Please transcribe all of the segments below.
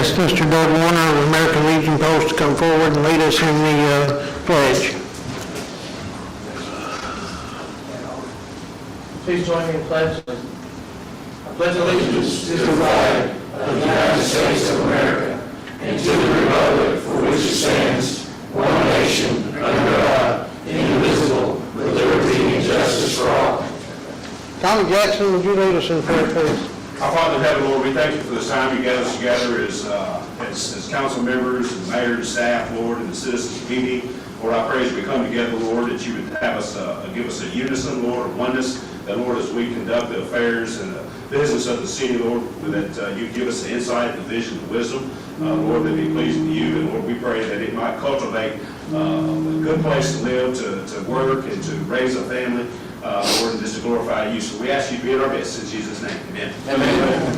ask Mr. Doug Warner of American Legion Post to come forward and lead us in the pledge. Please join me in pledge. I pledge allegiance to the flag of the United States of America and to the republic for which it stands, one nation, under God, indivisible, with liberty and justice for all. Tommy Jackson, would you lead us in prayer, please? Our Father in heaven, Lord, we thank you for this time you gather us together as council members, and mayor, and staff, Lord, and the citizens of Beebe. Lord, I pray as we come together, Lord, that you would have us, give us a unison, Lord, a oneness, that, Lord, as we conduct the affairs and the business of the city, Lord, that you give us the insight, the vision, the wisdom, Lord, that be pleasing to you. And, Lord, we pray that it might cultivate a good place to live, to work, and to raise a family, Lord, and just to glorify you. So we ask you to be at our best in Jesus' name. Amen. Amen.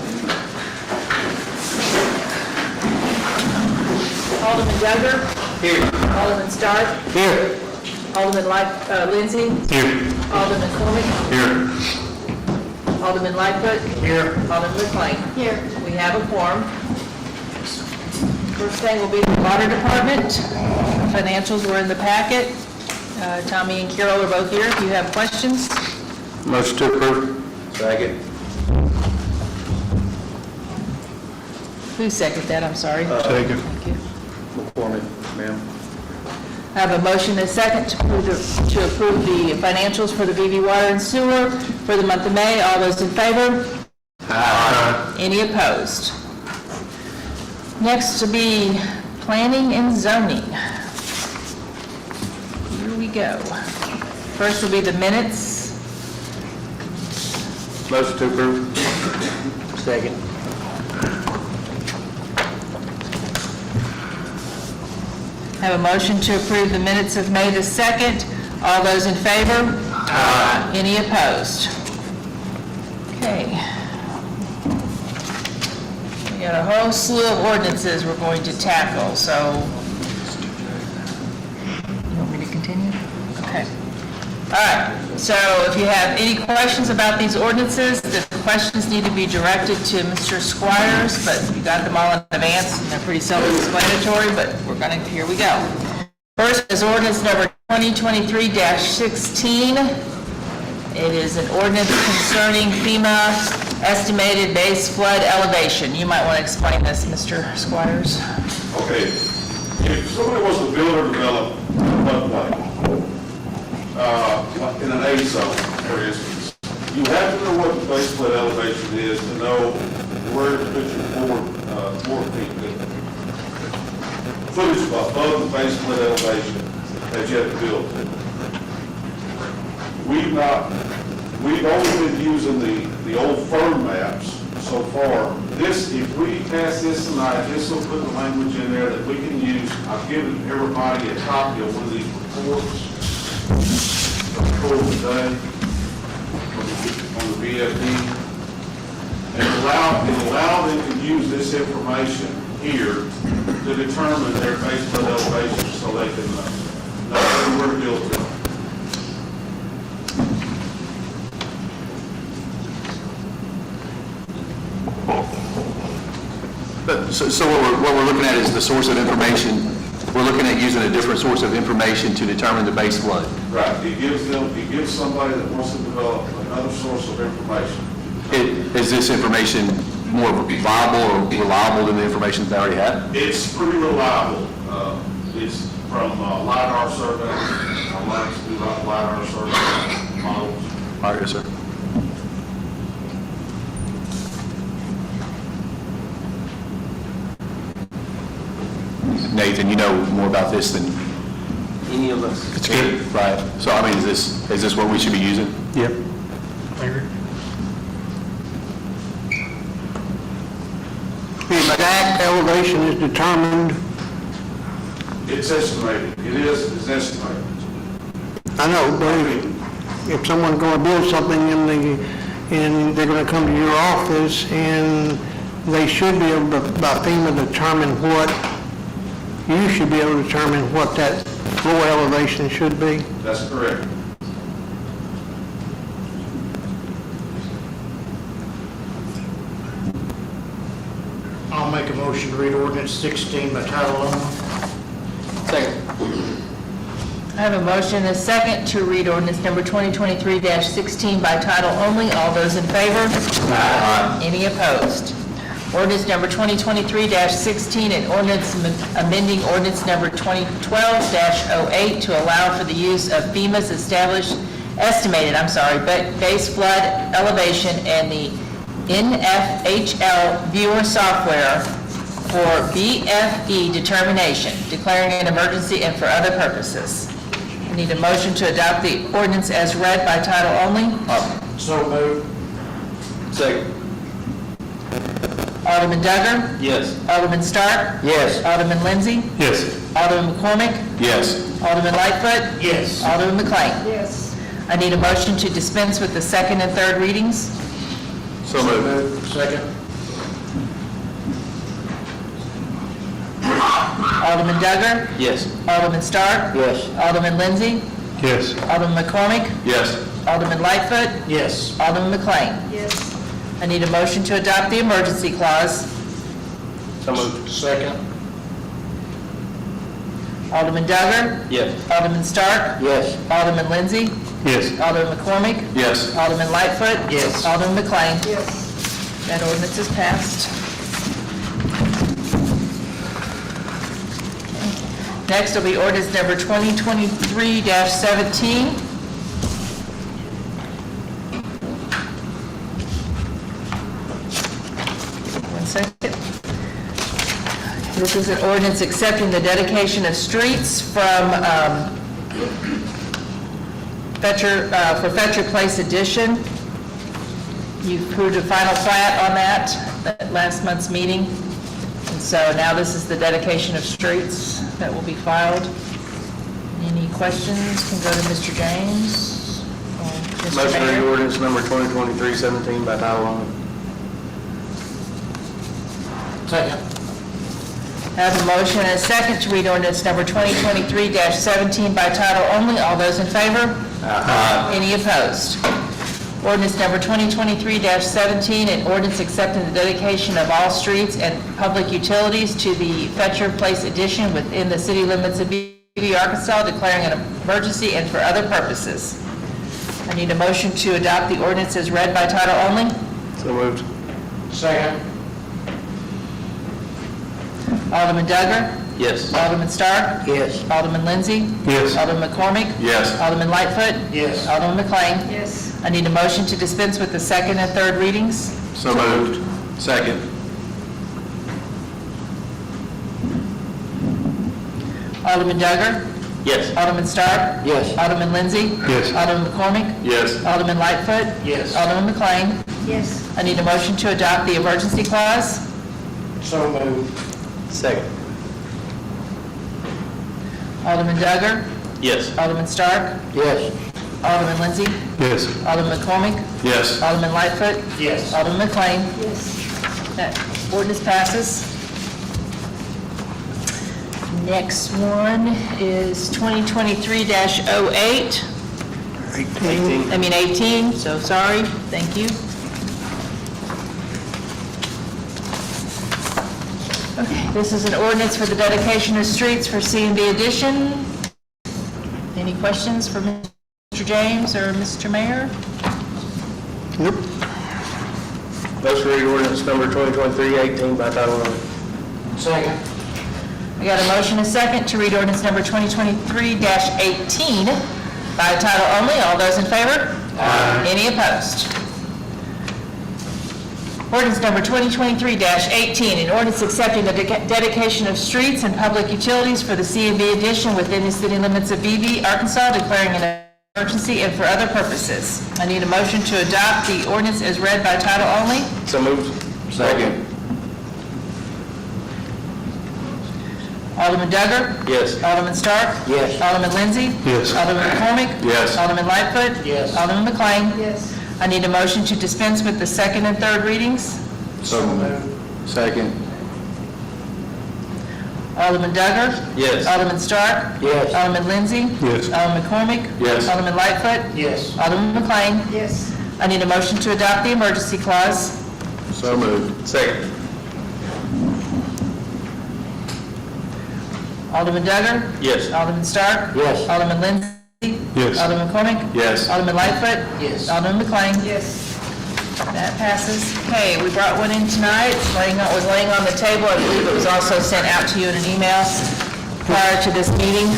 Alderman Duggar. Here. Alderman Stark. Here. Alderman Lindsay. Here. Alderman Cormick. Here. Alderman Lightfoot. Here. Alderman McLean. Here. We have a quorum. First thing will be the water department. Financials were in the packet. Tommy and Carol are both here if you have questions. Motion to approve. Second. Who seconded that? I'm sorry. Second. Thank you. McCormick, ma'am. I have a motion and a second to approve the financials for the Beebe Water and Sewer for the month of May. All those in favor? Aye. Any opposed? Next to be planning and zoning. Here we go. First will be the minutes. Motion to approve. Second. I have a motion to approve the minutes of May the 2nd. All those in favor? Aye. Any opposed? Okay. We got a whole slew of ordinances we're going to tackle, so. You want me to continue? Okay. All right, so if you have any questions about these ordinances, the questions need to be directed to Mr. Squires, but you got them all in advance, and they're pretty self-explanatory, but here we go. First is ordinance number 2023-16. It is an ordinance concerning FEMA estimated base flood elevation. You might want to explain this, Mr. Squires. Okay, if somebody wants to build or develop a floodplain, like in an A zone, for instance, you have to know what the base flood elevation is to know where to put your board feet. Footage above the base flood elevation that you have to build. We've only been using the old firm maps so far. This, if we pass this tonight, this will put the language in there that we can use. I've given everybody a copy of one of these reports. Today on the BFD, and allow them to use this information here to determine their base flood elevation so they can know where to build to. So what we're looking at is the source of information. We're looking at using a different source of information to determine the base flood. Right. He gives somebody that wants to develop another source of information. Is this information more viable or reliable than the information they already have? It's pretty reliable. It's from LiDAR surveys. I like to do LiDAR survey models. All right, yes, sir. Nathan, you know more about this than Any of us. it's good, right? So I mean, is this what we should be using? Yep. I agree. The exact elevation is determined. It's estimated. It's estimated. I know, but if someone's going to build something and they're going to come to your office, and they should be able to, by FEMA, determine you should be able to determine what that floor elevation should be. That's correct. I'll make a motion to read ordinance 16 by title only. I have a motion and a second to read ordinance number 2023-16 by title only. All those in favor? Aye. Any opposed? Ordinance number 2023-16, and ordinance amending ordinance number 2012-08 to allow for the use of FEMA's estimated base flood elevation and the NFHL viewer software for BFE determination, declaring an emergency and for other purposes. I need a motion to adopt the ordinance as read by title only. So moved. Second. Alderman Duggar? Yes. Alderman Stark? Yes. Alderman Lindsay? Yes. Alderman McCormick? Yes. Alderman Lightfoot? Yes. Alderman McLean? Yes. I need a motion to dispense with the second and third readings. So moved. Second. Alderman Duggar? Yes. Alderman Stark? Yes. Alderman Lindsay? Yes. Alderman McCormick? Yes. Alderman Lightfoot? Yes. Alderman McLean? Yes. I need a motion to adopt the emergency clause. So moved. Second. Alderman Duggar? Yes. Alderman Stark? Yes. Alderman Lindsay? Yes. Alderman McCormick? Yes. Alderman Lightfoot? Yes. Alderman McLean? Yes. That ordinance is passed. Next will be ordinance number 2023-17. One second. This is an ordinance accepting the dedication of streets from Fetcher Place Edition. You approved a final plat on that at last month's meeting. And so now this is the dedication of streets that will be filed. Any questions can go to Mr. James or Mr. Motion to read Mayor. ordinance number 2023-17 by title only. Second. I have a motion and a second to read ordinance number 2023-17 by title only. All those in favor? Any opposed? Ordinance number 2023-17, an ordinance accepting the dedication of all streets and public utilities to the Fetcher Place Edition within the city limits of Beebe, Arkansas, declaring an emergency and for other purposes. I need a motion to adopt the ordinance as read by title only. So moved. Second. Alderman Duggar? Yes. Alderman Stark? Yes. Alderman Lindsay? Yes. Alderman McCormick? Yes. Alderman Lightfoot? Yes. Alderman McLean? Yes. I need a motion to dispense with the second and third readings. So moved. Second. Alderman Duggar? Yes. Alderman Stark? Yes. Alderman Lindsay? Yes. Alderman McCormick? Yes. Alderman Lightfoot? Yes. Alderman McLean? Yes. I need a motion to adopt the emergency clause. So moved. Second. Alderman Duggar? Yes. Alderman Stark? Yes. Alderman Lindsay? Yes. Alderman McCormick? Yes. Alderman Lightfoot? Yes. Alderman McLean? Yes. That ordinance passes. Next one is 2023-08. 18, so sorry, thank you. Okay, this is an ordinance for the dedication of streets for C&B Edition. Any questions for Mr. James or Mr. Mayor? Nope. Motion to read ordinance number 2023-18 by title only. Second. I got a motion and a second to read ordinance number 2023-18 by title only. All those in favor? Aye. Any opposed? Ordinance number 2023-18, an ordinance accepting the dedication of streets and public utilities for the C&B Edition within the city limits of Beebe, Arkansas, declaring an emergency and for other purposes. I need a motion to adopt the ordinance as read by title only. So moved. Second. Alderman Duggar? Yes. Alderman Stark? Yes. Alderman Lindsay? Yes. Alderman McCormick? Yes. Alderman Lightfoot? Yes. Alderman McLean? Yes. I need a motion to dispense with the second and third readings. So moved. Second. Alderman Duggar? Yes. Alderman Stark? Yes. Alderman Lindsay? Yes. Alderman McCormick? Yes. Alderman Lightfoot? Yes. Alderman McLean? Yes. I need a motion to adopt the emergency clause. So moved. Second. Alderman Duggar? Yes. Alderman Stark? Yes. Alderman Lindsay? Yes. Alderman McCormick? Yes. Alderman Lightfoot? Yes. Alderman McLean? Yes. That passes. Okay, we brought one in tonight, was laying on the table. I believe it was also sent out to you in an email prior to this meeting.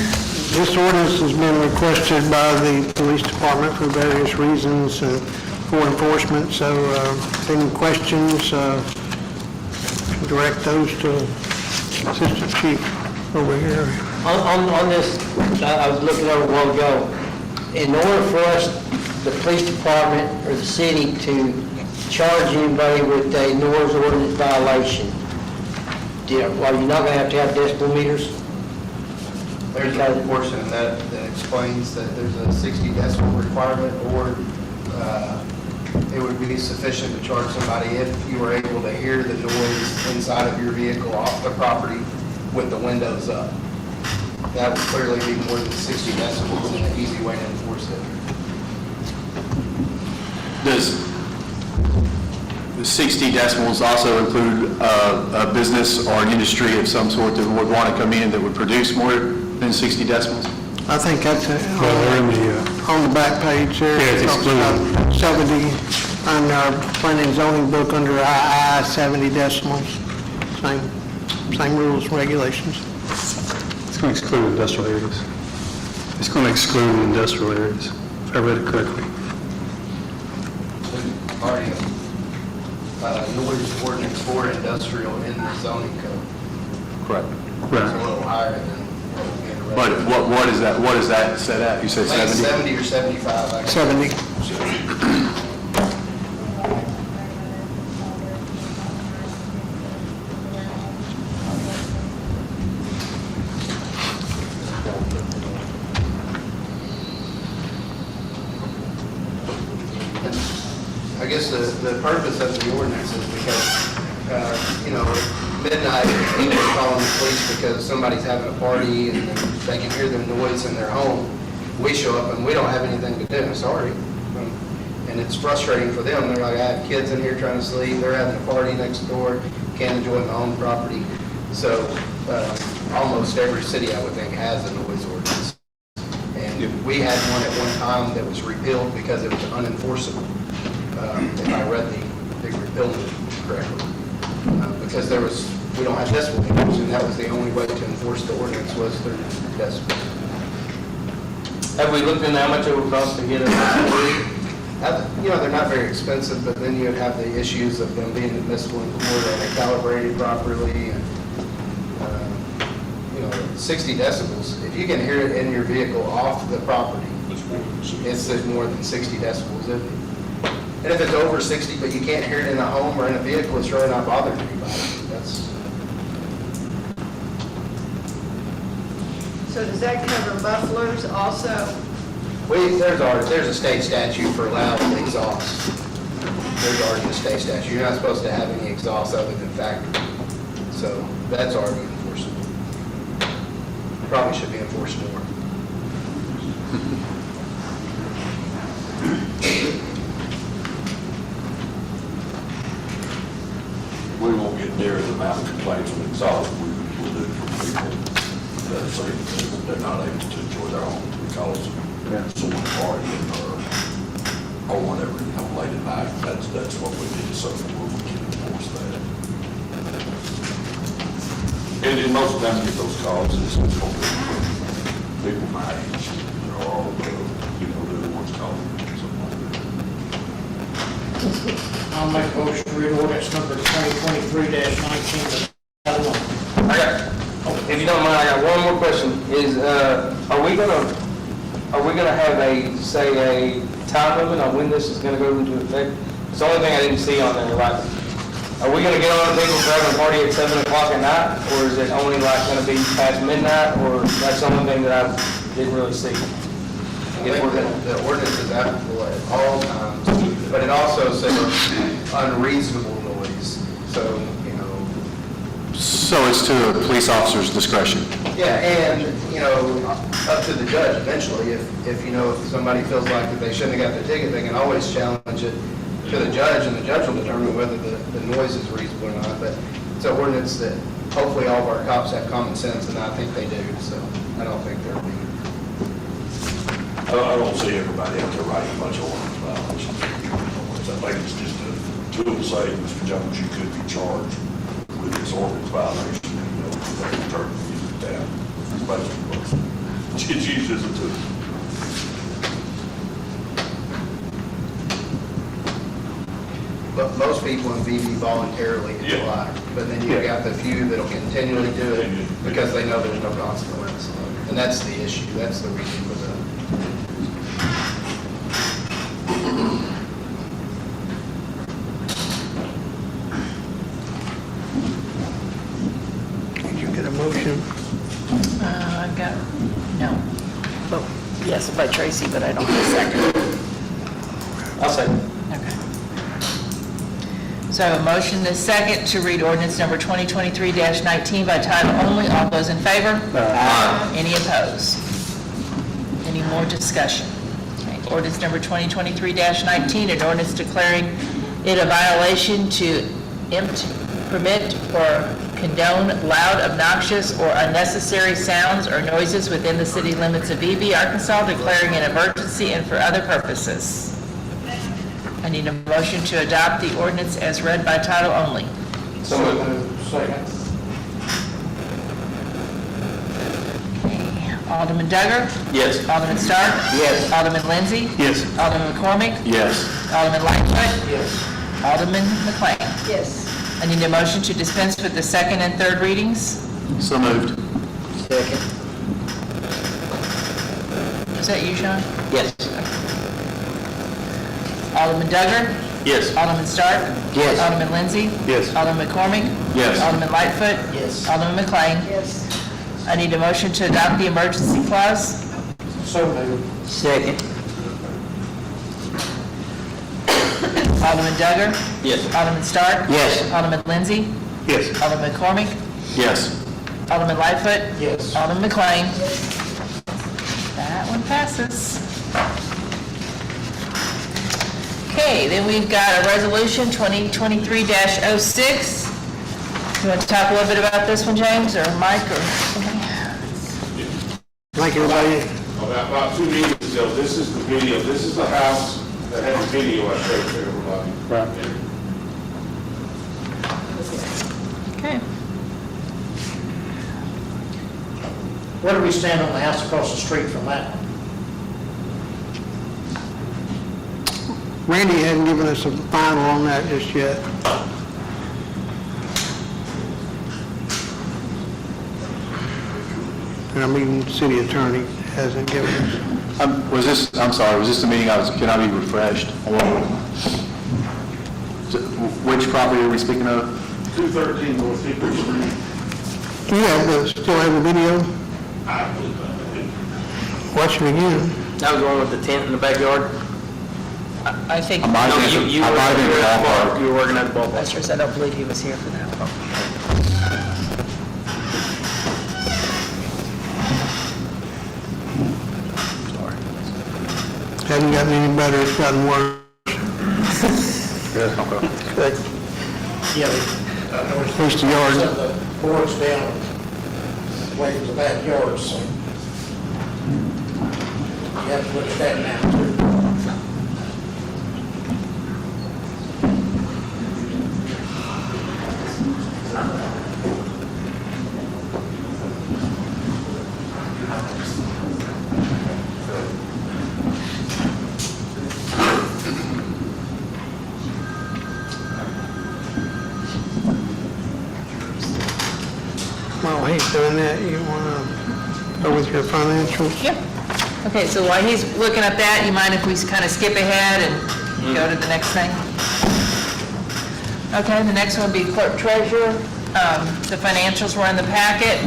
This ordinance has been requested by the police department for various reasons for enforcement, so if any questions, direct those to Assistant Chief over here. On this, I was looking over a while ago, in order for us, the police department or the city to charge anybody with a noise ordinance violation, are you not going to have decibel meters? There's a portion of that that explains that there's a 60 decibel requirement, or it would be sufficient to charge somebody if you were able to hear the noise inside of your vehicle off the property with the windows up. That would clearly be more than 60 decibels and an easy way to enforce it. Does the 60 decibels also include a business or an industry of some sort that would want to come in that would produce more than 60 decibels? I think that's on the back page there. Yeah, it's excluded. 70, on our planning and zoning book under II, 70 decibels. Same rules and regulations. It's going to exclude industrial areas. It's going to exclude industrial areas, if I read it correctly. Already noise ordinance for industrial in the zoning code. Correct. It's a little higher than what would be in the But regular. what is that set at? You said I think 70? 70 or 75. I guess. 70. I guess the purpose of the ordinance is because, midnight, people are calling the police because somebody's having a party and they can hear the noise in their home. We show up and we don't have anything to do, sorry. And it's frustrating for them. They're like, I have kids in here trying to sleep, they're having a party next door, can't enjoy my own property. So almost every city, I would think, has a noise ordinance. And we had one at one time that was repealed because it was unenforceable. If I read the repeal correctly. Because we don't have decibel meters, and that was the only way to enforce the ordinance was through decibels. Have we looked into how much it would cost to get a decibel meter? They're not very expensive, but then you'd have the issues of them being admissible in court, are they calibrated properly, and, 60 decibels. If you can hear it in your vehicle off the property, it's more than 60 decibels, isn't it? And if it's over 60, but you can't hear it in a home or in a vehicle, it's really not bothering anybody. So does that cover mufflers also? There's a state statute for allowed exhaust. There's already a state statute. You're not supposed to have any exhaust other than factory. So that's already enforceable. Probably should be enforced more. We won't get near the amount of complaints with exhaust we will do from people that say that they're not able to enjoy their home because someone partying or whatever, late at night. That's what we need, so we can enforce that. And most of the time, get those calls, it's from people my age, or, they're the ones calling, something like that. I'll make a motion to read ordinance number 2023-19. If you don't mind, I got one more question. Are we gonna have a time limit on when this is gonna go into effect? It's the only thing I didn't see on there, like, are we gonna get on people for having a party at 7 o'clock at night? Or is it only like gonna be past midnight, or that's the only thing that I didn't really see? I think the ordinance is applicable at all times, but it also says unreasonable noise. So, So it's to a police officer's discretion. yeah, and, up to the judge eventually. If somebody feels like that they shouldn't have got their ticket, they can always challenge it to the judge, and the judge will determine whether the noise is reasonable or not. But it's an ordinance that hopefully all of our cops have common sense, and I think they do, so I don't think they'll be. I don't see everybody out there writing a bunch of ordinance violations. I think it's just a tool to say, Mr. Jones, you could be charged with this ordinance violation, they can turn and use it down. It's basically what it's used as a tool. But most people in Beebe voluntarily comply, but then you've got the few that'll continually do it because they know there's no consequence. And that's the issue, that's the reason for the. Did you get a motion? I've got, no. Oh, yes, by Tracy, but I don't have a second. I'll second. Okay. So a motion and a second to read ordinance number 2023-19 by title only. All those in favor? Aye. Any opposed? Any more discussion? Okay. Ordinance number 2023-19, an ordinance declaring it a violation to permit or condone loud, obnoxious, or unnecessary sounds or noises within the city limits of Beebe, Arkansas, declaring an emergency and for other purposes. I need a motion to adopt the ordinance as read by title only. So moved. Second. Okay. Alderman Duggar? Yes. Alderman Stark? Yes. Alderman Lindsay? Yes. Alderman McCormick? Yes. Alderman Lightfoot? Yes. Alderman McLean? Yes. I need a motion to dispense with the second and third readings. So moved. Second. Is that you, Sean? Yes. Alderman Duggar? Yes. Alderman Stark? Yes. Alderman Lindsay? Yes. Alderman McCormick? Yes. Alderman Lightfoot? Yes. Alderman McLean? Yes. I need a motion to adopt the emergency clause. So moved. Second. Alderman Duggar? Yes. Alderman Stark? Yes. Alderman Lindsay? Yes. Alderman McCormick? Yes. Alderman Lightfoot? Yes. Alderman McLean? That one passes. Okay, then we've got a resolution 2023-06. You want to talk a little bit about this one, James, or Mike, or something? Like everybody, About 2 meetings ago, this is the video, this is the house that had the video I showed to everybody. Right. Okay. Where do we stand on the house across the street from that one? Randy hadn't given us a final on that just yet. And I mean, the city attorney hasn't given us. I'm sorry, was this the meeting can I be refreshed? Which property are we speaking of? 213 North Hickory Street. Yeah, but still have a video? I believe that. Watch it again. That was the one with the tent in the backyard? I think, I might have been- I might have been at the ballpark. You were working at the ballpark. that's just, I don't believe he was here for that. Hasn't gotten any better, it's gotten worse. Okay. Yeah, Here's the yard. set the boards down away from the backyard, so you have to look at that now, too. While he's doing that, you want to go with your financials? Yep. Okay, so while he's looking at that, you mind if we kind of skip ahead and go to the next thing? Okay, the next one would be clerk treasurer. The financials were in the packet.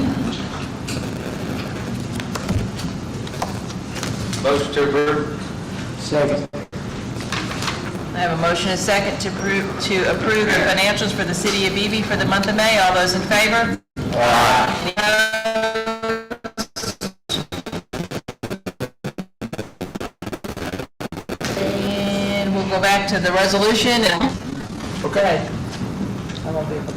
Motion to approve. Second. I have a motion and a second to approve the financials for the city of Beebe for the month of May. All those in favor? Any opposed? And we'll go back to the resolution and, okay. I won't be able to.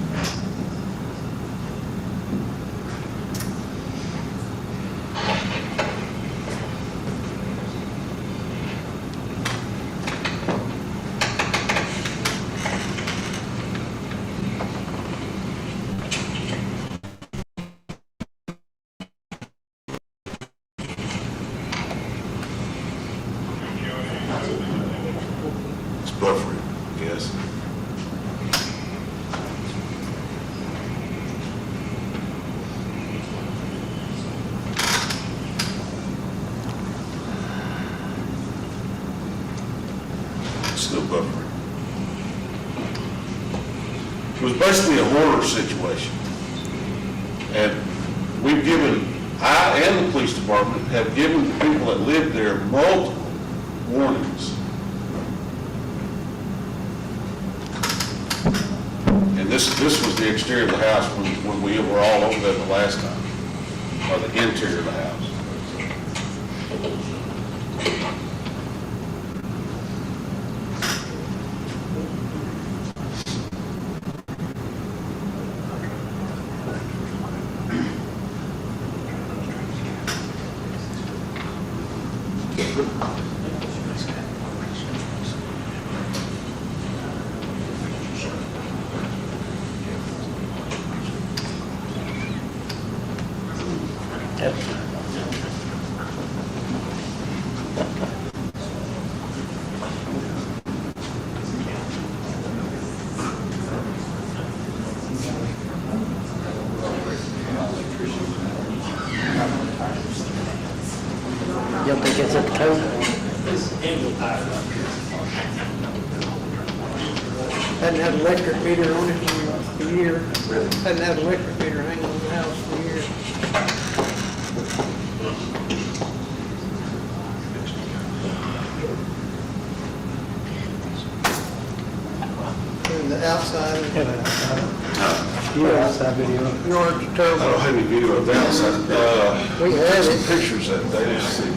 no buffering. It was basically a horror situation. And we've given, I and the police department have given the people that live there multiple warnings. And this was the exterior of the house when we were all over there the last time, or the interior of the house. You don't think it's at the code? Hadn't had an electric meter on it for a year. Hadn't had an electric meter hanging on the house for a year. And the outside. Outside video. No, it's I terrible. don't have any video of that, so, We had some it. pictures that they didn't see.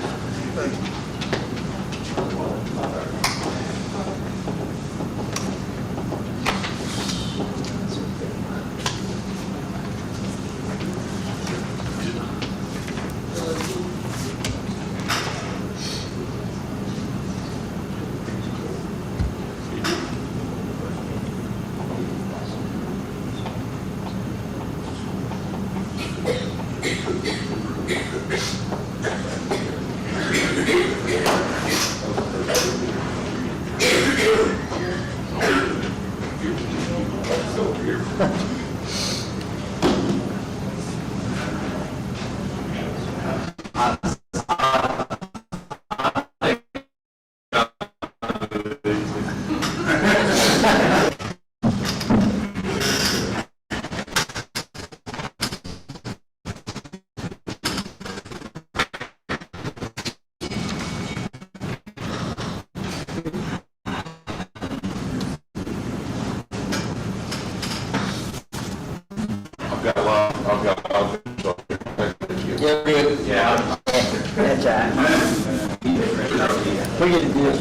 I've got a lot, I've got a lot of pictures. Yeah, good. Yeah. That's all right. We get to do it.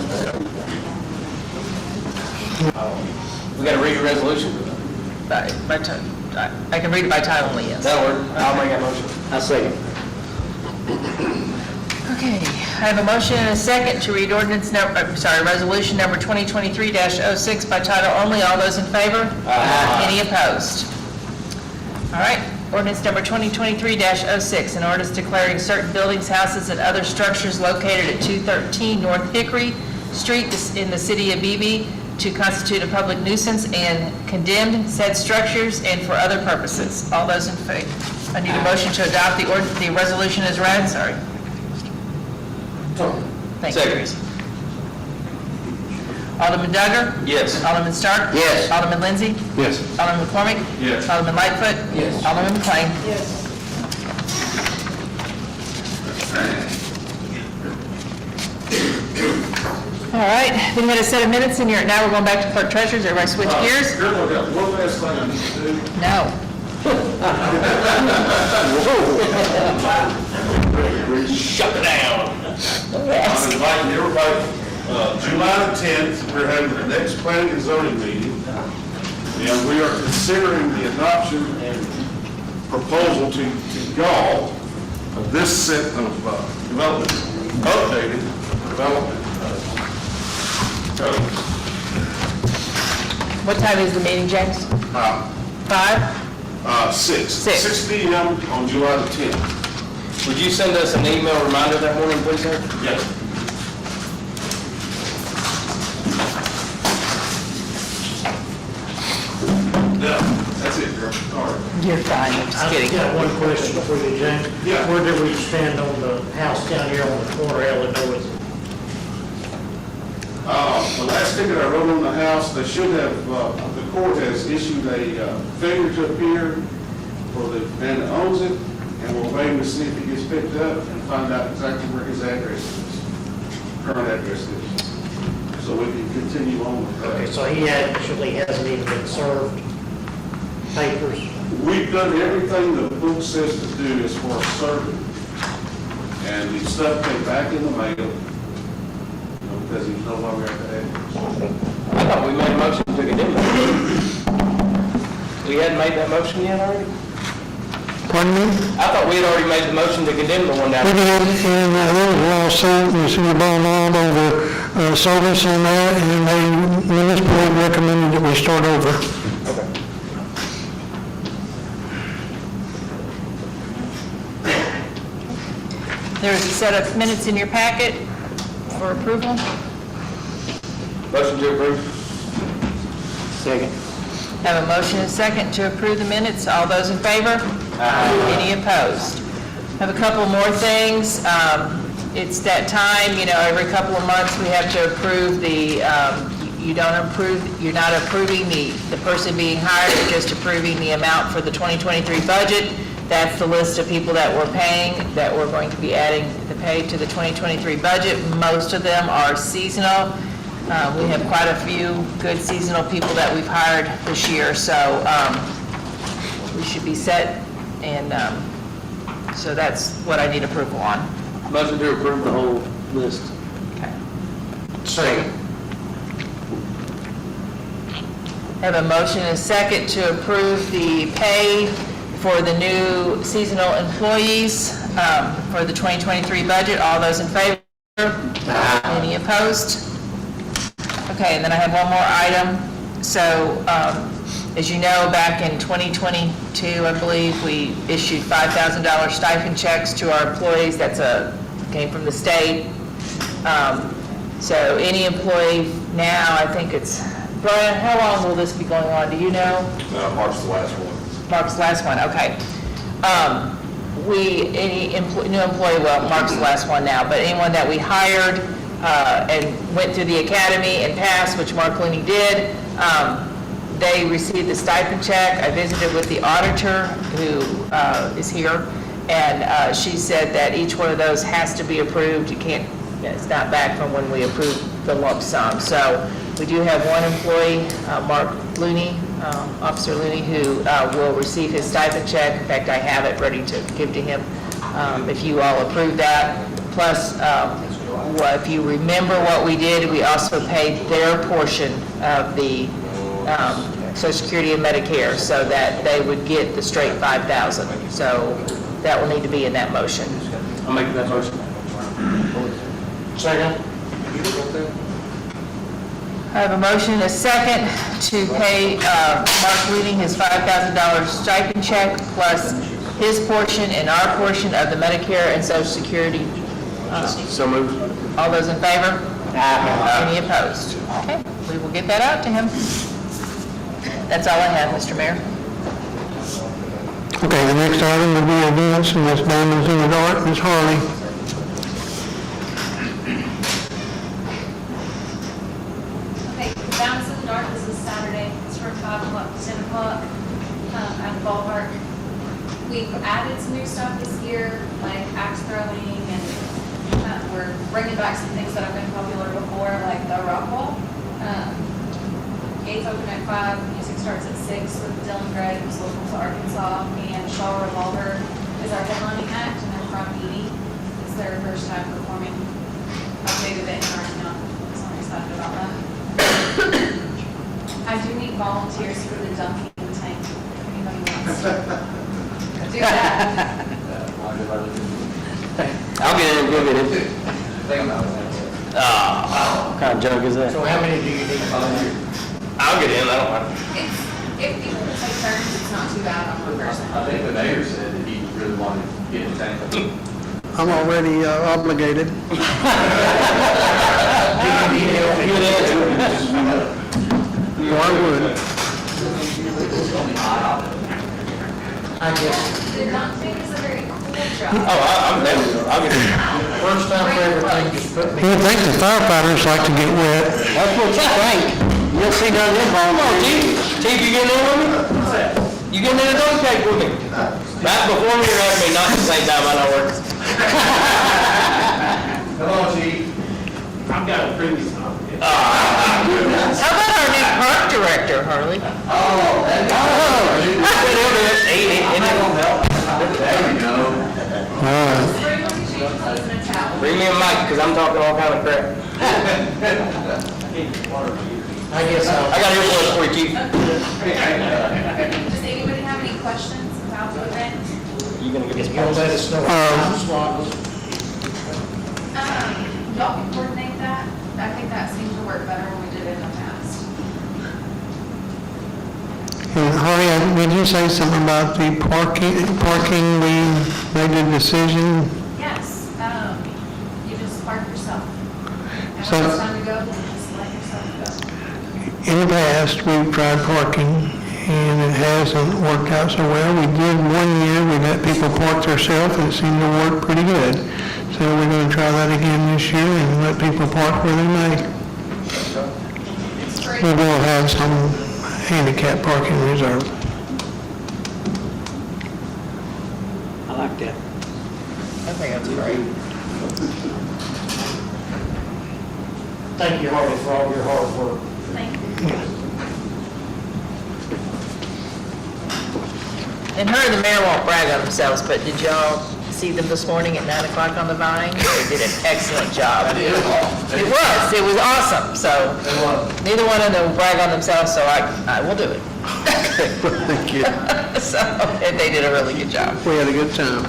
We got to read the resolution. I can read it by title only, yes. That'll work. I'll make that motion. I second. Okay, I have a motion and a second to read resolution number 2023-06 by title only. All those in favor? Any opposed? All right, ordinance number 2023-06, an ordinance declaring certain buildings, houses, and other structures located at 213 North Hickory Street in the city of Beebe to constitute a public nuisance and condemned said structures and for other purposes. All those in favor? I need a motion to adopt the resolution as read, sorry. Thank you. Second. Alderman Duggar? Yes. Alderman Stark? Yes. Alderman Lindsay? Yes. Alderman McCormick? Yes. Alderman Lightfoot? Yes. Alderman McLean? Yes. All right, then we had a set of minutes in here. Now we're going back to clerk treasurers. Everybody switch gears? Here's what I got. One last thing I need to do. No. Shut it down. I'm inviting everybody, July the 10th, we're having the next planning and zoning meeting. And we are considering the adoption and proposal to y'all of this set of development, updated development codes. What time is the meeting, James? 5? 6. Six. 6 p.m. on July the 10th. Would you send us an email reminder that morning, please, sir? Yes. No, that's it, girl. All right. You're fine, I'm just kidding. I've got one question for you, James. Yeah. Where do we stand on the house down here on the corner of Illinois? The last ticket I wrote on the house, they should have, the court has issued a failure to appear for the man that owns it, and we're waiting to see if he gets picked up and find out exactly where his address is, current address is, so we can continue on with that. Okay, so he actually hasn't even been served papers. We've done everything the book says to do as far as serving, and the stuff came back in the mail, because he was no longer at the address. I thought we made a motion to condemn it. We hadn't made that motion yet already? Pardon me? I thought we had already made the motion to condemn the one down We there. did, and there was a lawsuit, and the city bond over service on that, and they municipally recommended that we start over. Okay. There's a set of minutes in your packet for approval. Motion to approve. Second. Have a motion and a second to approve the minutes. All those in favor? Any opposed? Have a couple more things. It's that time, every couple of months, we have to approve you're not approving the person being hired, you're just approving the amount for the 2023 budget. That's the list of people that we're paying, that we're going to be adding the pay to the 2023 budget. Most of them are seasonal. We have quite a few good seasonal people that we've hired this year, so we should be set, and so that's what I need approval on. Motion to approve the whole list. Okay. Second. Have a motion and a second to approve the pay for the new seasonal employees for the 2023 budget. All those in favor? Any opposed? Okay, and then I have one more item. So, as you know, back in 2022, I believe, we issued $5,000 stipend checks to our employees. Came from the state. So any employee now, I think it's, Brian, how long will this be going on? Do you know? Mark's the last one. Mark's the last one, okay. New employee, well, Mark's the last one now, but anyone that we hired and went through the academy and passed, which Mark Looney did, they received the stipend check. I visited with the auditor, who is here, and she said that each one of those has to be approved. It's not back from when we approved the lump sum. So we do have one employee, Mark Looney, Officer Looney, who will receive his stipend check. In fact, I have it ready to give to him if you all approve that. Plus, if you remember what we did, we also paid their portion of the Social Security and Medicare so that they would get the straight $5,000. So that will need to be in that motion. I'll make that motion. Second. I have a motion and a second to pay Mark Looney his $5,000 stipend check plus his portion and our portion of the Medicare and Social Security. So moved. All those in favor? Any opposed? Okay, we will get that out to him. That's all I have, Mr. Mayor. Okay, the next item will be events, and that's Diamonds in the Dark. Ms. Harley. Okay, Diamonds in the Dark is this Saturday. It's from 5 o'clock to 10 o'clock at the ballpark. We've added some new stuff this year, like axe throwing, and we're bringing back some things that have been popular before, like the rock wall. Gates open at 5, music starts at 6 with Dylan Gray, who's local to Arkansas, and Shaw Revolver is our headlining act, and they're from Beebe. It's their first time performing a big event in Arkansas, so I'm excited about that. I do need volunteers for the dunking tank, if anybody wants to do that. I'll get in and give it. What kind of joke is that? So how many do you need? I'll get in, I don't mind. If people can take turns, it's not too bad on one person. I think the mayor said that he really wanted to get in tank. I'm already obligated. Well, I would. I guess. The dunk tank is a very cool job. Oh, I'm there. I'll get in. First time for everything, just put me. You would think the firefighters like to get wet. That's what you think. You'll see none of them volunteers. Chief, you getting in with me? You getting in the dog cake with me? Right before me or after me, not at the same time, I know where. Come on, chief. I've got a previous one. How about our new park director, Harley? Bring me a mic, because I'm talking all kind of crap. I guess I got here for you, Chief. Does anybody have any questions about the event? You gonna give us you'll let us know. Time slot. Y'all can coordinate that. I think that seemed to work better when we did it in the past. And Harry, did you say something about the parking, we made a decision? Yes, you just park yourself. And So- when it's time to go, then just let yourself go. In the past, we've tried parking, and it hasn't worked out so well. We did one year, we let people park themselves, and it seemed to work pretty good. So we're gonna try that again this year and let people park where they may. It's free. We will have some handicap parking reserved. I like that. I think that's great. Thank you, Harvey, for all your hard work. Thank you. And her and the mayor won't brag on themselves, but did y'all see them this morning at 9 o'clock on the Vine? They did an excellent job. It was awesome, so neither one of them will brag on themselves, so I will do it. Thank you. So, and they did a really good job. We had a good time.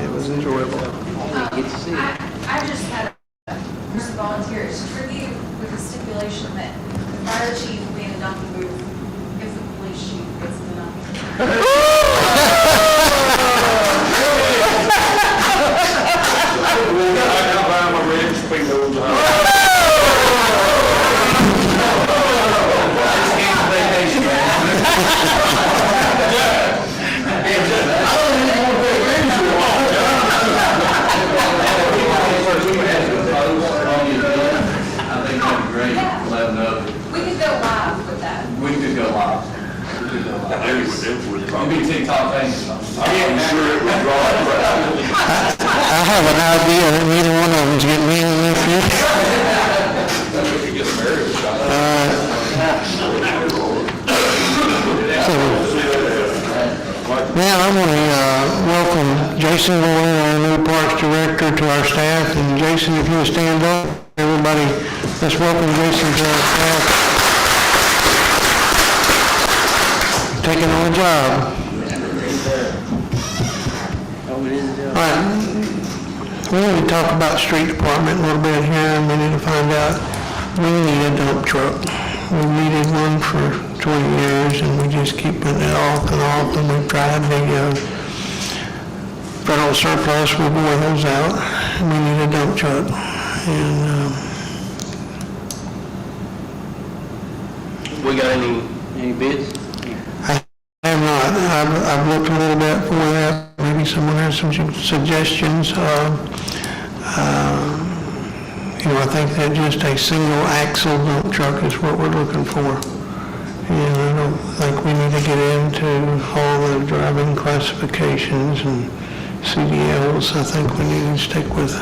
It was enjoyable. I just had some volunteers tribute with the stipulation that the fire chief will be in a donkey booth if the police chief gets in the donkey booth. I got by my red speedos. I think that'd be great, let them know. We could go live with that. We could go live. You'd be TikTok famous. I'm sure it would draw a crowd. I have an idea that neither one of them's getting in this year. Now, I want to welcome Jason Roy, our new Parks Director, to our staff. And Jason, if you would stand up, everybody, let's welcome Jason to our staff. Taking on a job. All right, we need to talk about street department a little bit here. We need to find out, we need a dump truck. We needed one for 20 years, and we just keep putting it off, and we've tried the federal surplus, we bore those out. We need a dump truck. And We got any bids? I have not. I've looked a little bit for that. Maybe someone has some suggestions. I think that just a single axle dump truck is what we're looking for. And I don't think we need to get into all the driving classifications and CDLs. I think we need to stick with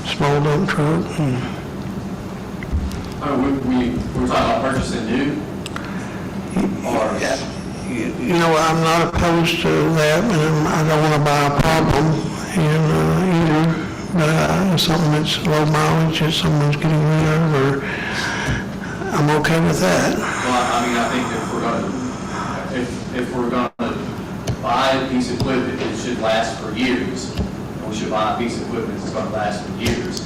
small dump truck. We're talking about purchasing new? Or? I'm not opposed to that, and I don't want to buy a problem either. But something that's low mileage that someone's getting rid of, or I'm okay with that. Well, I think if we're gonna buy a piece of equipment, it should last for years. And we should buy a piece of equipment that's gonna last for years.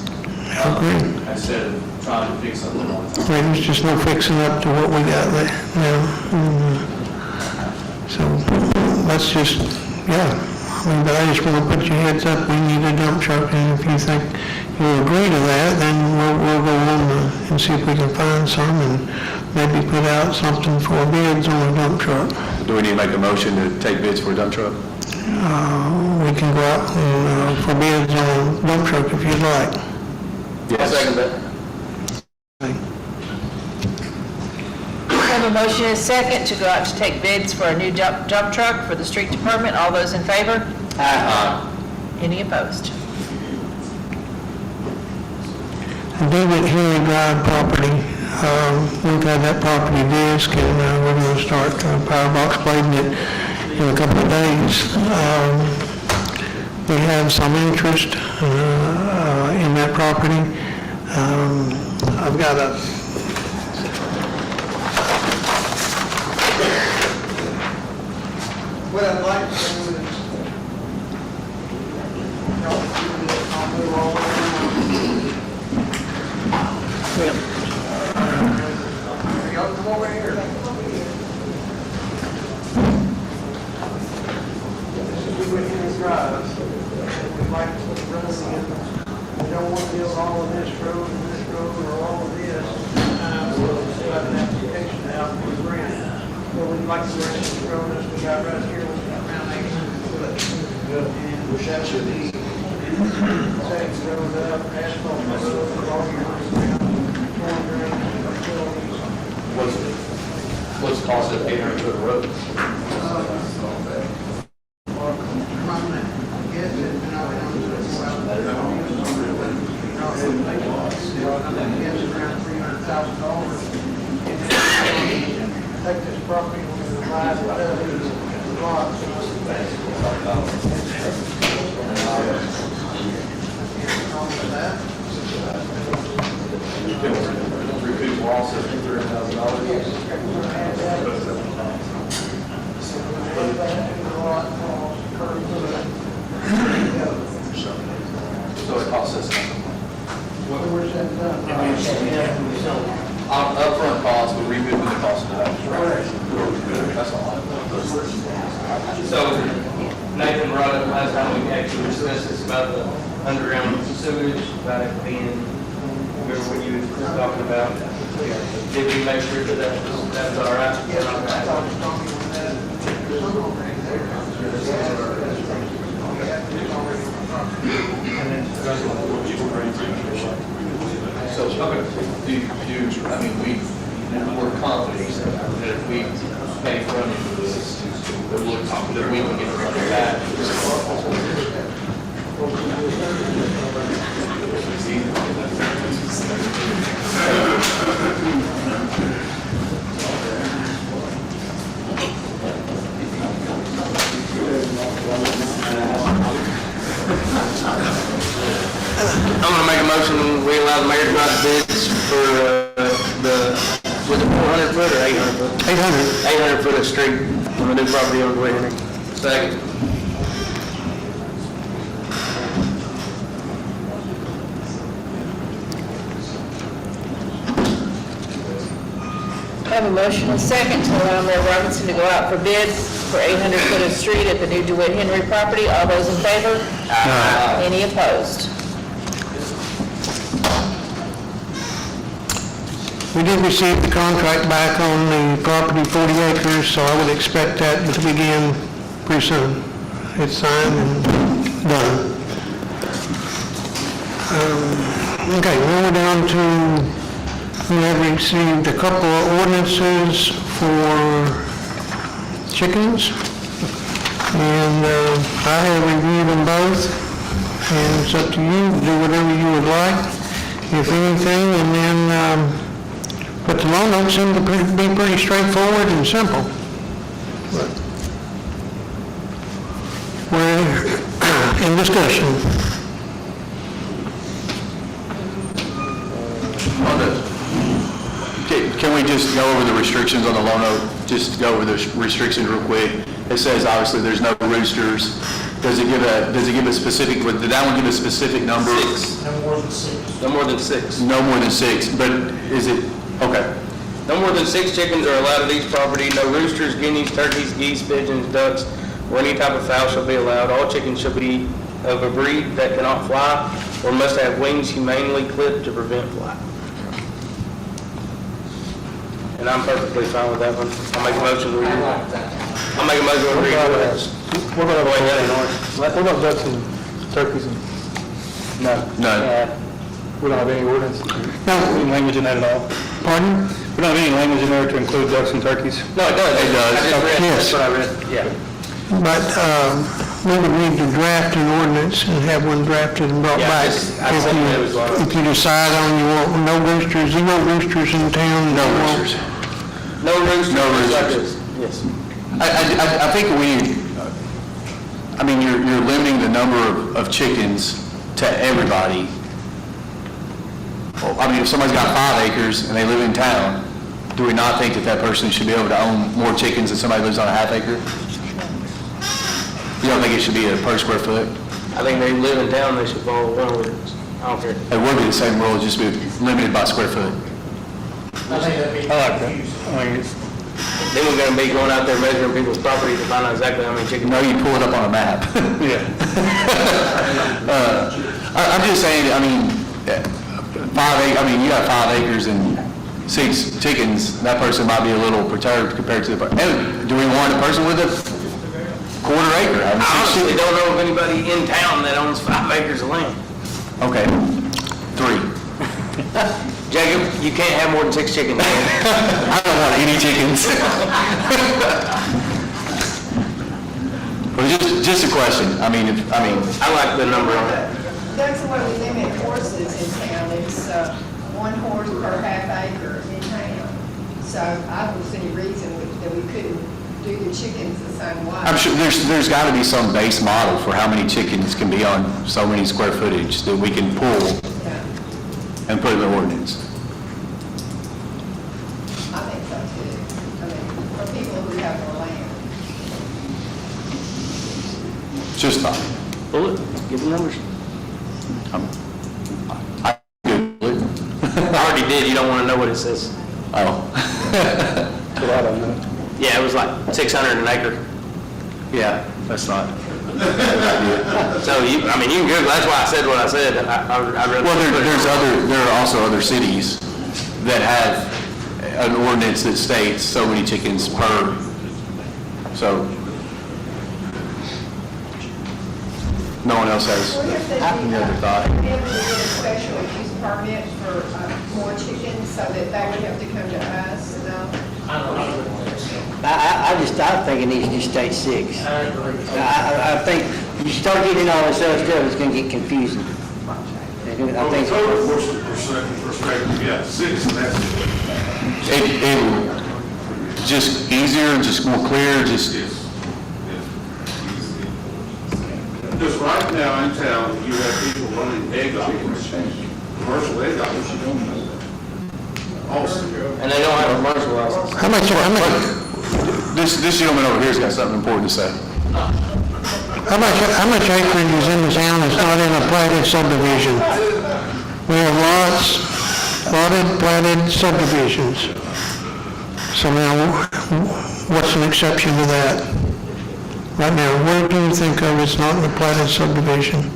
I agree. Instead of trying to fix something all the time. There's just no fixing up to what we got there now. So let's just, but I just want to put your heads up, we need a dump truck, and if you think you agree to that, then we'll go on and see if we can find some, and maybe put out something for bids on a dump truck. Do we need to make a motion to take bids for a dump truck? we can go out and for bids on dump truck if you'd like. I'll second that. I have a motion and a second to go out to take bids for a new dump truck for the street department. All those in favor? Aye. Any opposed? Beebe Henry Drive property, we've had that property disc, and we're going to start power box blading it in a couple of days. We have some interest in that property. I've got a what I'd like to do is I'll move all around. Y'all come over here. This is Beebe Henry Drive. We'd like to put the road in. We don't want to build all of this road and this road or all of this. We'll have an application out for the grant. Well, we'd like to rest of the road as we got right here, we got around 800 foot. And that should be, take the road up, asphalt the road, all your ground, torn drains, utilities. What's the cost of 800 foot of road? Around $300,000. Take this property on the live lots. Repeat wall system, So it costs us nothing. Where's that done? Upfront cost, but removing the cost of that. That's all. So Nathan brought up last time we actually discussed this about the underground sewage, about it being, remember what you were talking about? Did we make sure that that's all right? Yes, I thought it was talking about that. There's some already there. So, I mean, we're confident that if we pay funding for this, that we can get the money back. I'm gonna make a motion, we allow the mayor to go out to bids for, was it 400 foot or 800 foot? 800 foot of street on the new property on the way in. Second. I have a motion and a second to allow Mayor Robinson to go out for bids for 800 foot of street at the new DeWitt Henry property. All those in favor? Aye. Any opposed? We did receive the contract back on the property, 40 acres, so I would expect that to begin pretty soon. It's signed and done. Okay, now we're down to, we have received a couple of ordinances for chickens, and I have reviewed them both, and it's up to you, do whatever you would like, if anything, and then, but the law notes seem to be pretty straightforward and simple. But we're in discussion. Can we just go over the restrictions on the loan note? Just go over the restrictions real quick. It says obviously there's no roosters. Does it give a specific, did that one give a specific number? 6. No more than 6. No more than 6. No more than 6, but is it, okay. No more than 6 chickens are allowed at each property. No roosters, guineas, turkeys, geese, pigeons, ducks, or any type of fowl shall be allowed. All chickens shall be of a breed that cannot fly or must have wings humanely clipped to prevent flight. And I'm perfectly fine with that one. I'll make a motion to read it. I'll make a motion to read it. What about what about ducks and turkeys and? No. No. We don't have any ordinance, No, any language in that at all? pardon? We don't have any language in there to include ducks and turkeys? No, it does. It does. I just read, Yes. that's what I read, yeah. But we would need to draft an ordinance and have one drafted and brought Yeah, back. I said that was one. If you decide on you want no roosters, zero roosters in town. No you want- roosters. No roosters. No just like roosters. this. Yes. I think I mean, you're limiting the number of chickens to everybody. Well, I mean, if somebody's got 5 acres and they live in town, do we not think that that person should be able to own more chickens than somebody who lives on a half acre? You don't think it should be a per square foot? I think they live in town, they should follow one ordinance. I don't care. It would be the same rule, just be limited by square foot. I think that'd be I like that. confusing. I mean, it's, Then we're gonna be going out there measuring people's property to find out exactly how many chickens. No, you pull it up on a map. yeah. I'm just saying, I mean, 5 acres, I mean, you got 5 acres and 6 chickens, that person might be a little perturbed compared to the, and do we want a person with a quarter acre? I honestly don't know of anybody in town that owns 5 acres of land. Okay, 3. Jacob, you can't have more than 6 chickens. I don't want any chickens. Well, just a question, I mean, I like the number on that. That's the way we limit horses in town, it's 1 horse per half acre in town. So I don't see any reason that we couldn't do the chickens the same way. I'm sure there's got to be some base model for how many chickens can be on so many square footage that we can pull Yeah, and put in the ordinance. I think so too. I mean, for people who have more land. Just thought. Pull it, give the numbers. I Google it. I already did, you don't wanna know what it says. Oh. That's what I don't know. Yeah, it was like 600 an acre. Yeah, that's not a good idea. So you, I mean, you can Google, that's why I said what I said. I really. Well, there are also other cities that have an ordinance that states so many chickens per, so no one else has any other thought. Be able to get a special use permit for more chickens so that they would have to come to us, no? I don't know. I think it needs to just state 6. I agree. I think you start getting all this other stuff, it's gonna get confusing. I From a think, code enforcement perspective, yeah, 6, and that's It just easier, just more clear, just, Because right now in town, you have people running egg operations, commercial egg operations. Also, And they don't have a commercial license. How much, this gentleman over here's got something important to say. how much acreage is in the town that's not in a platted subdivision? We have lots, platted subdivisions. So now, what's an exception to that? Right now, where do you think of it's not in a platted subdivision?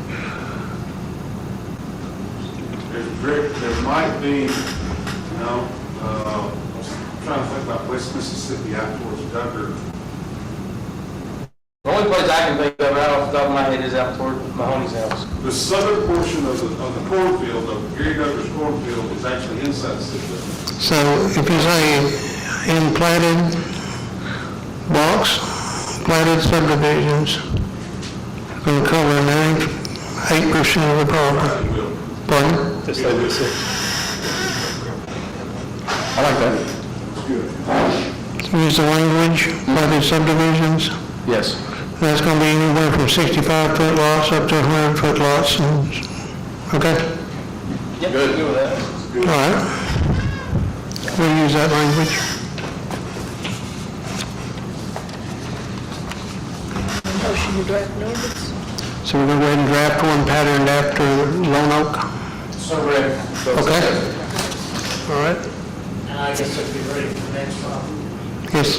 there might be, I'm trying to think about West Mississippi out towards Duggar. The only place I can think of right off the top of my head is out toward Mahoney's house. The southern portion of the cornfield, of Gary Duggar's cornfield, is actually inside the city limits. So if you say in platted blocks, platted subdivisions, it's going to cover 8% of the property. Will. Pardon? Just leave it at 6. I like that. Use the language, platted subdivisions. Yes. That's going to be anywhere from 65-foot lots up to 100-foot lots. Okay? Yep. Good with that. All right. We'll use that language. Motion to draft an ordinance? So we're going to go ahead and draft one patterned after Lone Oak. So ready. Okay? All right. And I guess it'll be ready for next month. Yes.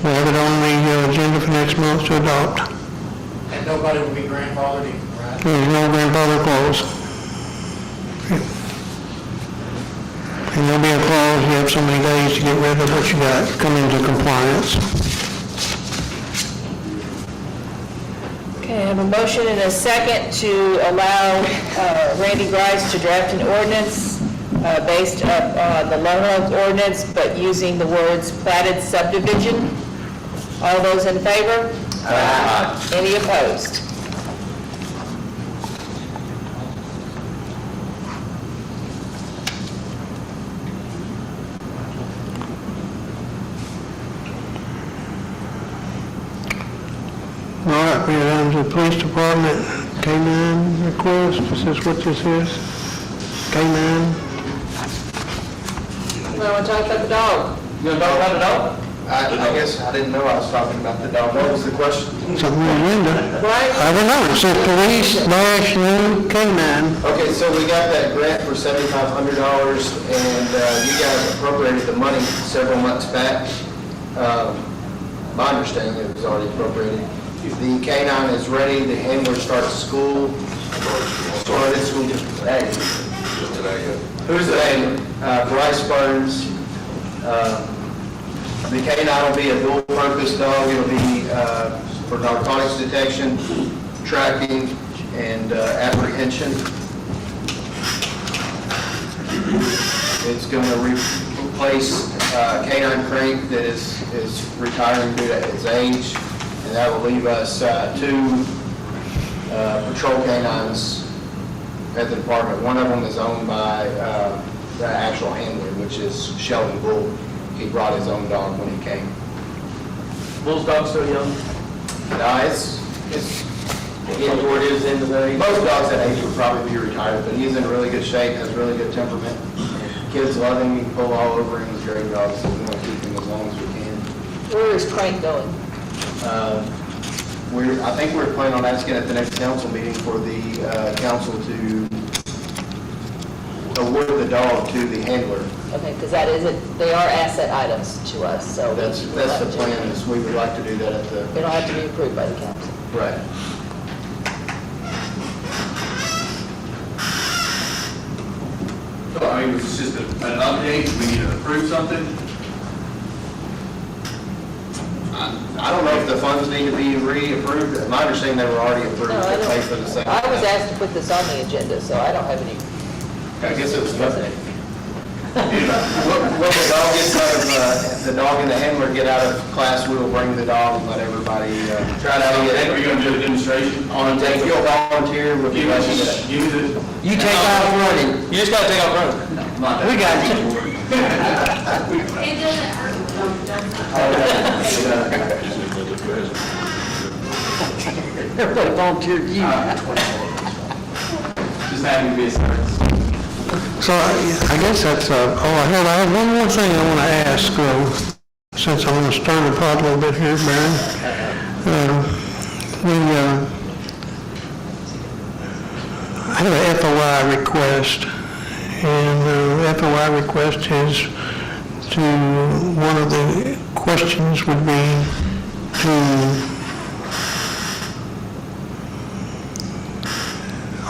We have it on the agenda for next month to adopt. And nobody will be grandfathered in, right? There's no grandfather clause. And there'll be a clause, you have so many days to get rid of what you got, come into compliance. Okay, I have a motion and a second to allow Randy Grice to draft an ordinance based on the Lone Oak ordinance, but using the words platted subdivision. All those in favor? Aye. Any opposed? All right, we're down to the police department, K-9 request, is this what this is? K-9? Well, we're talking about the dog. You gonna talk about the dog? I guess I didn't know I was talking about the dog. What was the question? Something on the agenda. Right? I don't know, it says police dash new K-9. Okay, so we got that grant for $7,500, and you guys appropriated the money several months back. My understanding, it was already appropriated. The K-9 is ready, the handler starts school. Started school just today. Who's the handler? Bryce Burns. The K-9 will be a dual-purpose dog. It'll be for narcotics detection, tracking, and apprehension. It's going to replace K-9 Crank that is retiring due to its age, and that will leave us 2 patrol canines at the department. One of them is owned by the actual handler, which is Sheldon Bull. He brought his own dog when he came. Bull's dog still young? It's Getting toward his end of the age? most dogs that age would probably be retired, but he's in really good shape, has really good temperament. Kids love him, you can pull all over him, he's a great dog, so we want to keep him as long as we can. Where is Crank going? I think we're planning on asking at the next council meeting for the council to award the dog to the handler. Okay, because that is, they are asset items to us, so. That's the plan, is we would like to do that at the, It'll have to be approved by the council. right. So, I mean, it's just an update, we need to approve something. I don't know if the funds need to be reapproved. My understanding, they were already approved No, I to pay don't- for the second. I was asked to put this on the agenda, so I don't have any. I guess it was nothing. What the dog gets out of, the dog and the handler get out of class, we will bring the dog and let everybody try to Are get you gonna do a demonstration? on. If you'll volunteer, we'll be glad to do that. Give me the. You take off running. You just gotta take off running. We got you. It doesn't hurt. Everybody volunteered you. Just having to be a service. So I guess that's all I have. I have one more thing I want to ask, since I'm going to stir the pot a little bit here, Baron. I have an FOI request, and the FOI request is to, one of the questions would be to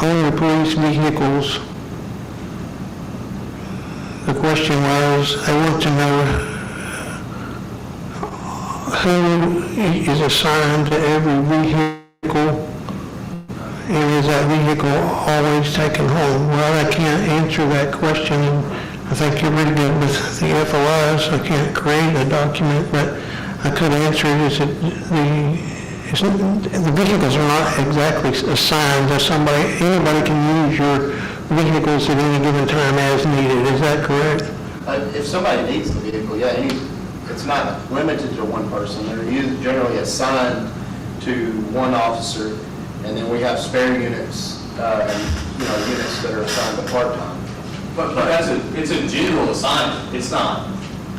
own the police vehicles. The question was, I want to know who is assigned to every vehicle, and is that vehicle always taken home? Well, I can't answer that question, and I think you're really good with the FOIs. I can't create a document, but I could answer it. Is it the vehicles are not exactly assigned to somebody. Anybody can use your vehicles at any given time as needed. Is that correct? If somebody needs the vehicle, yeah, it's not limited to one person. They're generally assigned to one officer, and then we have spare units, units that are assigned to part-time. But it's a general assignment, it's not,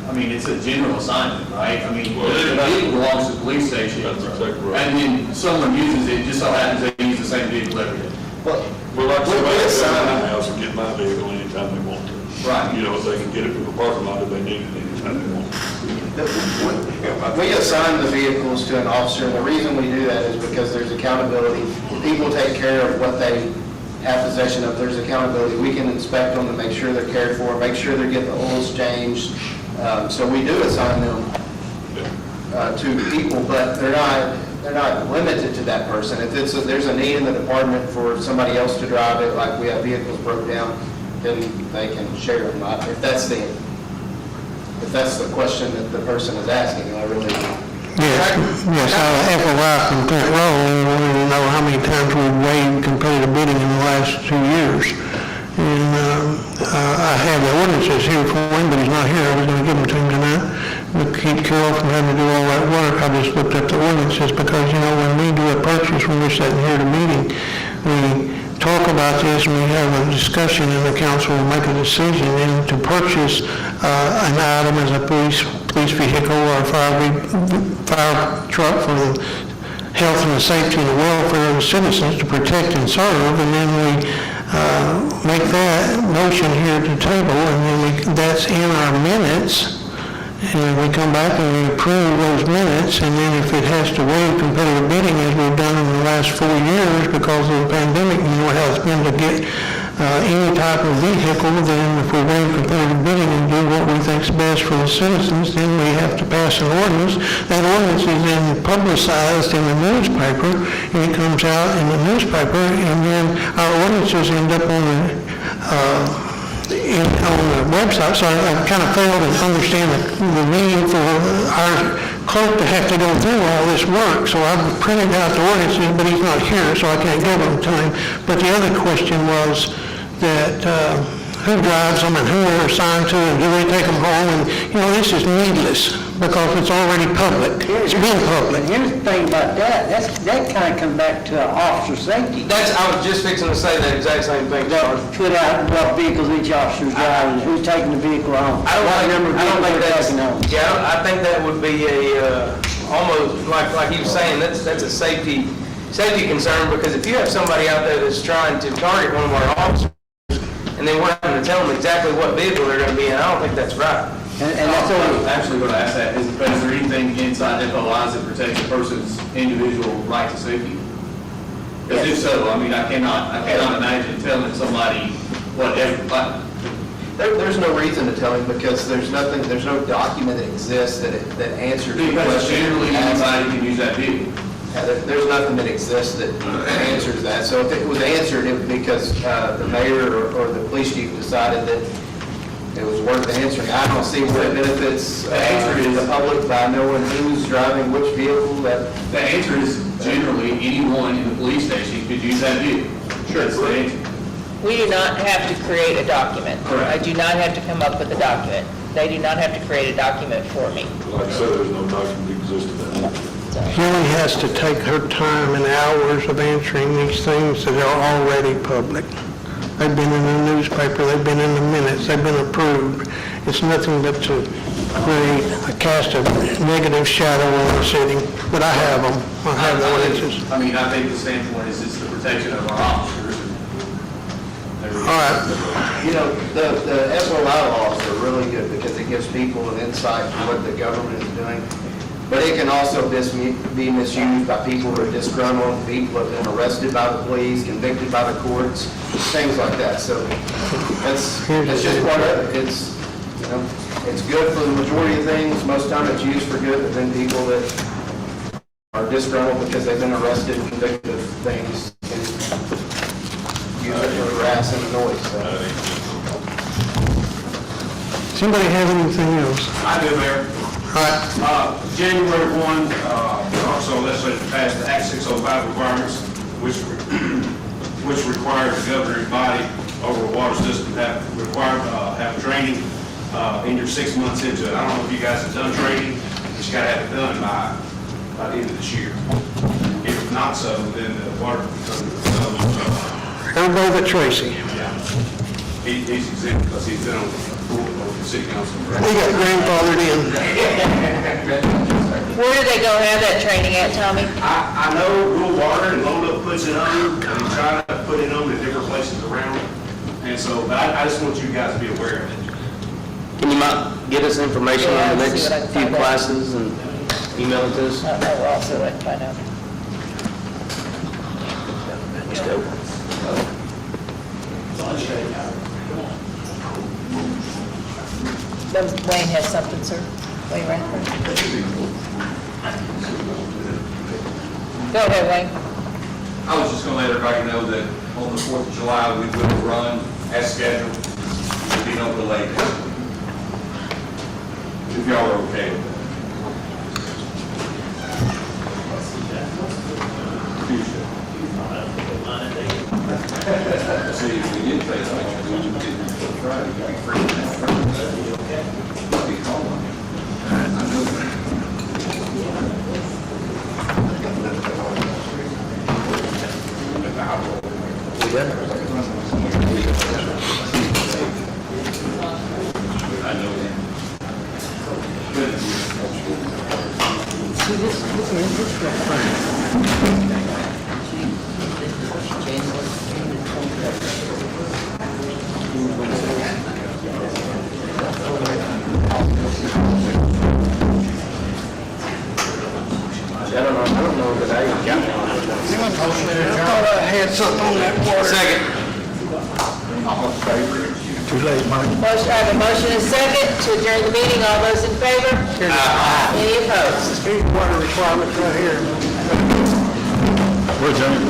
I mean, it's a general assignment, right? I mean, the vehicle belongs to the police station. That's exactly right. And then someone uses it, just so happens they use the same vehicle every day. Well, Well, like we somebody else assign- in my house and get my vehicle anytime they want to. Right. You know, if they can get it from the parking lot if they need it anytime they want to. we assign the vehicles to an officer, and the reason we do that is because there's accountability. People take care of what they have possession of. There's accountability. We can inspect them to make sure they're cared for, make sure they're getting the oils changed. So we do assign them to people, but they're not, they're not limited to that person. If there's a need in the department for somebody else to drive it, like we have vehicles broke down, then they can share them. If that's the question that the person is asking, I really, Yes, I have a wife from Clint Roll, and I wanted to know how many times we've waived competitive bidding in the last 2 years. And I have the ordinances here for him, but he's not here. I was going to give them to him tonight. But keep Carol from having to do all that work. I just looked up the ordinances because, when we do a purchase, when we're sitting here at a meeting, we talk about this and we have a discussion and the council will make a decision. And to purchase an item as a police vehicle or a fire truck for the health and the safety and the welfare of the citizens to protect and serve, and then we make that motion here at the table, and then that's in our minutes, and we come back and we approve those minutes, and then if it has to waive competitive bidding, as we've done in the last 4 years because of the pandemic, how it's been to get any type of vehicle, then if we waive competitive bidding and do what we think is best for the citizens, then we have to pass an ordinance. That ordinance is then publicized in the newspaper, and it comes out in the newspaper, and then our ordinances end up on the website. So I kind of failed to understand the need for our clerk to have to go through all this work. So I've printed out the ordinances, but he's not here, so I can't give them to him. But the other question was that who drives them and who they're assigned to, and do they take them home? And, this is needless because it's already public. It's been public. And here's the thing about that kind of comes back to officer safety. I was just fixing to say that exact same thing, Charles. Put out what vehicles each officer's driving, who's taking the vehicle home. I don't think that's, taking home. yeah, I think that would be almost like he was saying, that's a safety concern, because if you have somebody out there that's trying to target one of our officers, and then we're having to tell them exactly what vehicle they're going to be in, I don't think that's right. And that's all. I'm actually going to ask that, is there anything inside FOIs that protects a person's individual right to safety? Because if so, I cannot imagine telling somebody whatever. there's no reason to tell him because there's no document that exists that answers the Because question. generally anybody can use that vehicle. Yeah, there's nothing that exists that answers that. So if it was answered, it would be because the mayor or the police chief decided that it was worth answering. I don't see what benefits the public by knowing who's driving which vehicle. The answer is generally anyone in the police station could use that vehicle. Sure. That's the answer. We do not have to create a document. Correct. I do not have to come up with a document. They do not have to create a document for me. Like I said, there's no document that exists in that. Kelly has to take her time and hours of answering these things that are already public. They've been in the newspaper, they've been in the minutes, they've been approved. It's nothing but to create a cast of negative shadow on the city, but I have them. I have the ordinances. I think the standpoint is it's the protection of our officers. All right. The SOI laws are really good because it gives people an insight to what the government is doing. But it can also be misused by people who are disgruntled, people who have been arrested by the police, convicted by the courts, things like that. So that's just part of it. It's good for the majority of things. Most time it's used for good, but then people that are disgruntled because they've been arrested and convicted of things can use it for harass and noise. Does anybody have anything else? I do, Mayor. All right. January 1, also legislature passed the Act 605 requirements, which requires the governing body over a water system to have training in your 6 months into it. I don't know if you guys have done training, but you got to have it done by the end of this year. If not so, then the water becomes Everybody but Tracy. yeah. He's exempt because he's been on the city council. He got grandfathered in. Where do they go have that training at, Tommy? I know Rural Water and Load Up puts it on, and he's trying to put it on in different places around. And so, but I just want you guys to be aware of it. Can you get us information Yeah, on the see next what I can few find out. classes and email it to us? I don't know, we'll also let find out. Let's go. Wayne has something, sir. Wayne Radford. Go ahead, Wayne. I was just gonna let everybody know that on the 4th of July, we will run as scheduled. There'll be no delay. If y'all are okay with that. See, if we did pay attention, we would get it Friday, we'd be free next Friday. We'd be calling. I know that. I know that. I don't know that I got one. I thought I had something on that water. Second. Too late, Mike. Motion, I have a motion and a second to adjourn the meeting. All those in favor? Any opposed? Here's water requirements right here. We're adjourned.